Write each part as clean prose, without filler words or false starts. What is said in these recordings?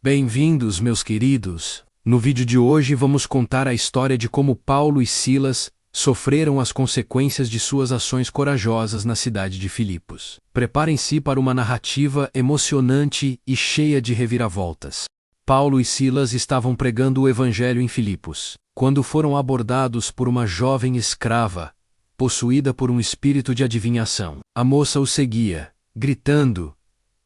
Bem-vindos, meus queridos! No vídeo de hoje vamos contar a história de como Paulo e Silas sofreram as consequências de suas ações corajosas na cidade de Filipos. Preparem-se para uma narrativa emocionante e cheia de reviravoltas. Paulo e Silas estavam pregando o evangelho em Filipos, quando foram abordados por uma jovem escrava, possuída por um espírito de adivinhação. A moça os seguia, gritando: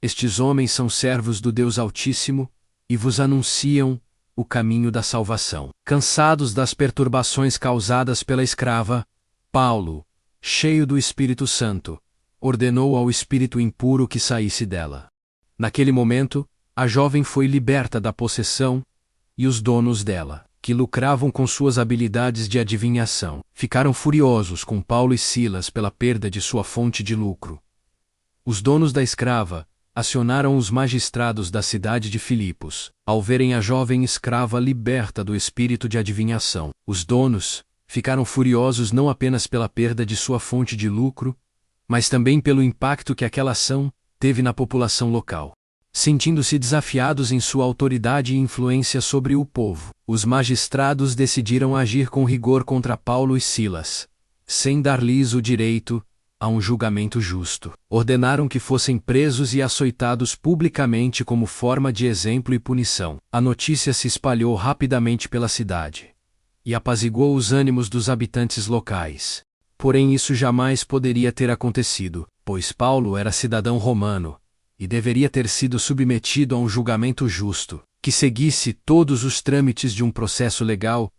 "Estes homens são servos do Deus Altíssimo e vos anunciam o caminho da salvação." Cansados das perturbações causadas pela escrava, Paulo, cheio do Espírito Santo, ordenou ao espírito impuro que saísse dela. Naquele momento, a jovem foi liberta da possessão e os donos dela, que lucravam com suas habilidades de adivinhação, ficaram furiosos com Paulo e Silas pela perda de sua fonte de lucro. Os donos da escrava acionaram os magistrados da cidade de Filipos, ao verem a jovem escrava liberta do espírito de adivinhação. Os donos ficaram furiosos não apenas pela perda de sua fonte de lucro, mas também pelo impacto que aquela ação teve na população local. Sentindo-se desafiados em sua autoridade e influência sobre o povo, os magistrados decidiram agir com rigor contra Paulo e Silas, sem dar-lhes o direito a um julgamento justo. Ordenaram que fossem presos e açoitados publicamente como forma de exemplo e punição. A notícia se espalhou rapidamente pela cidade e apaziguou os ânimos dos habitantes locais. Porém, isso jamais poderia ter acontecido, pois Paulo era cidadão romano e deveria ter sido submetido a um julgamento justo, que seguisse todos os trâmites de um processo legal,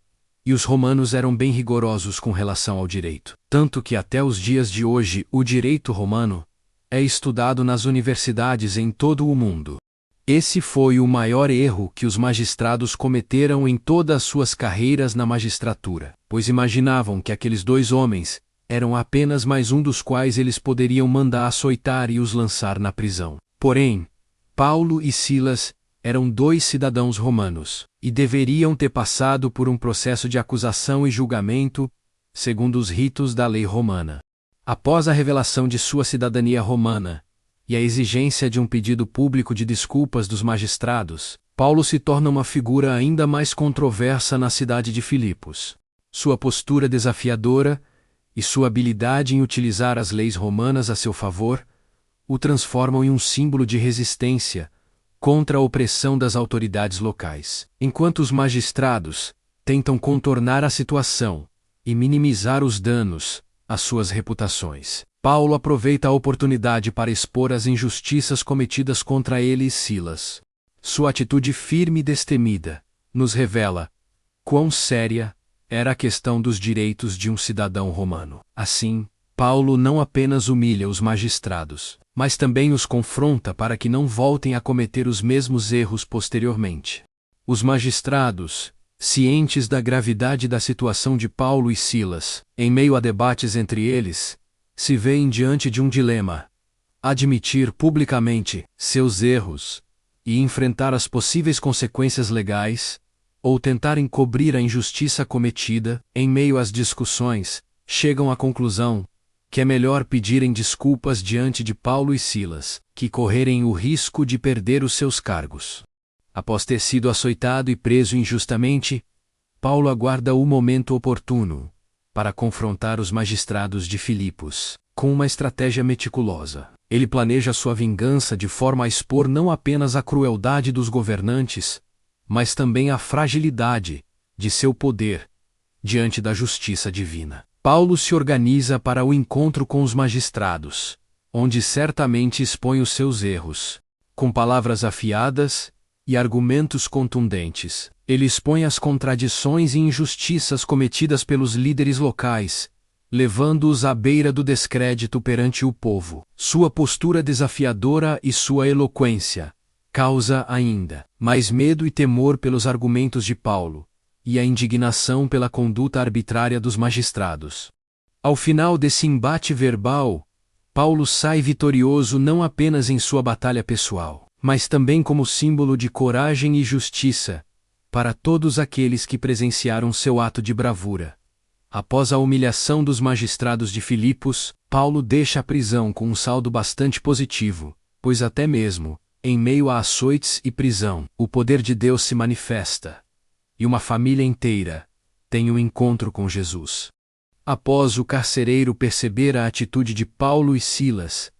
e os romanos eram bem rigorosos com relação ao direito. Tanto que até os dias de hoje o direito romano é estudado nas universidades em todo o mundo. Esse foi o maior erro que os magistrados cometeram em todas as suas carreiras na magistratura, pois imaginavam que aqueles dois homens eram apenas mais um dos quais eles poderiam mandar açoitar e os lançar na prisão. Porém, Paulo e Silas eram dois cidadãos romanos, e deveriam ter passado por um processo de acusação e julgamento, segundo os ritos da lei romana. Após a revelação de sua cidadania romana, e a exigência de um pedido público de desculpas dos magistrados, Paulo se torna uma figura ainda mais controversa na cidade de Filipos. Sua postura desafiadora e sua habilidade em utilizar as leis romanas a seu favor o transformam em um símbolo de resistência contra a opressão das autoridades locais. Enquanto os magistrados tentam contornar a situação e minimizar os danos às suas reputações, Paulo aproveita a oportunidade para expor as injustiças cometidas contra ele e Silas. Sua atitude firme e destemida nos revela quão séria era a questão dos direitos de um cidadão romano. Assim, Paulo não apenas humilha os magistrados, mas também os confronta para que não voltem a cometer os mesmos erros posteriormente. Os magistrados, cientes da gravidade da situação de Paulo e Silas, em meio a debates entre eles, se veem diante de um dilema: admitir publicamente seus erros e enfrentar as possíveis consequências legais, ou tentar encobrir a injustiça cometida. Em meio às discussões, chegam à conclusão que é melhor pedirem desculpas diante de Paulo e Silas, que correrem o risco de perder os seus cargos. Após ter sido açoitado e preso injustamente, Paulo aguarda o momento oportuno para confrontar os magistrados de Filipos, com uma estratégia meticulosa. Ele planeja sua vingança de forma a expor não apenas a crueldade dos governantes, mas também a fragilidade de seu poder diante da justiça divina. Paulo se organiza para o encontro com os magistrados, onde certamente expõe os seus erros. Com palavras afiadas e argumentos contundentes, ele expõe as contradições e injustiças cometidas pelos líderes locais, levando-os à beira do descrédito perante o povo. Sua postura desafiadora e sua eloquência causa ainda mais medo e temor pelos argumentos de Paulo, e a indignação pela conduta arbitrária dos magistrados. Ao final desse embate verbal, Paulo sai vitorioso não apenas em sua batalha pessoal, mas também como símbolo de coragem e justiça para todos aqueles que presenciaram seu ato de bravura. Após a humilhação dos magistrados de Filipos, Paulo deixa a prisão com um saldo bastante positivo, pois até mesmo Em meio a açoites e prisão, o poder de Deus se manifesta, e uma família inteira tem um encontro com Jesus. Após o carcereiro perceber a atitude de Paulo e Silas,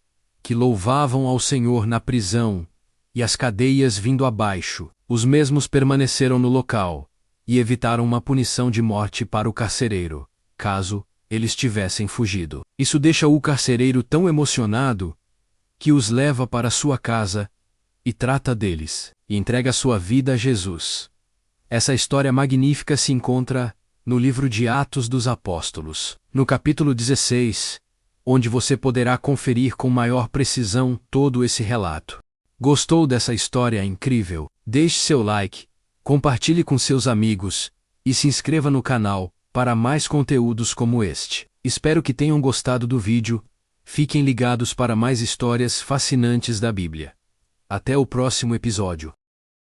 que louvavam ao Senhor na prisão, e as cadeias vindo abaixo, os mesmos permaneceram no local, e evitaram uma punição de morte para o carcereiro, caso eles tivessem fugido. Isso deixa o carcereiro tão emocionado que os leva para sua casa e trata deles, e entrega sua vida a Jesus. Essa história magnífica se encontra no livro de Atos dos Apóstolos, no capítulo 16, onde você poderá conferir com maior precisão todo esse relato. Gostou dessa história incrível? Deixe seu like, compartilhe com seus amigos e se inscreva no canal para mais conteúdos como este. Espero que tenham gostado do vídeo. Fiquem ligados para mais histórias fascinantes da Bíblia. Até o próximo episódio.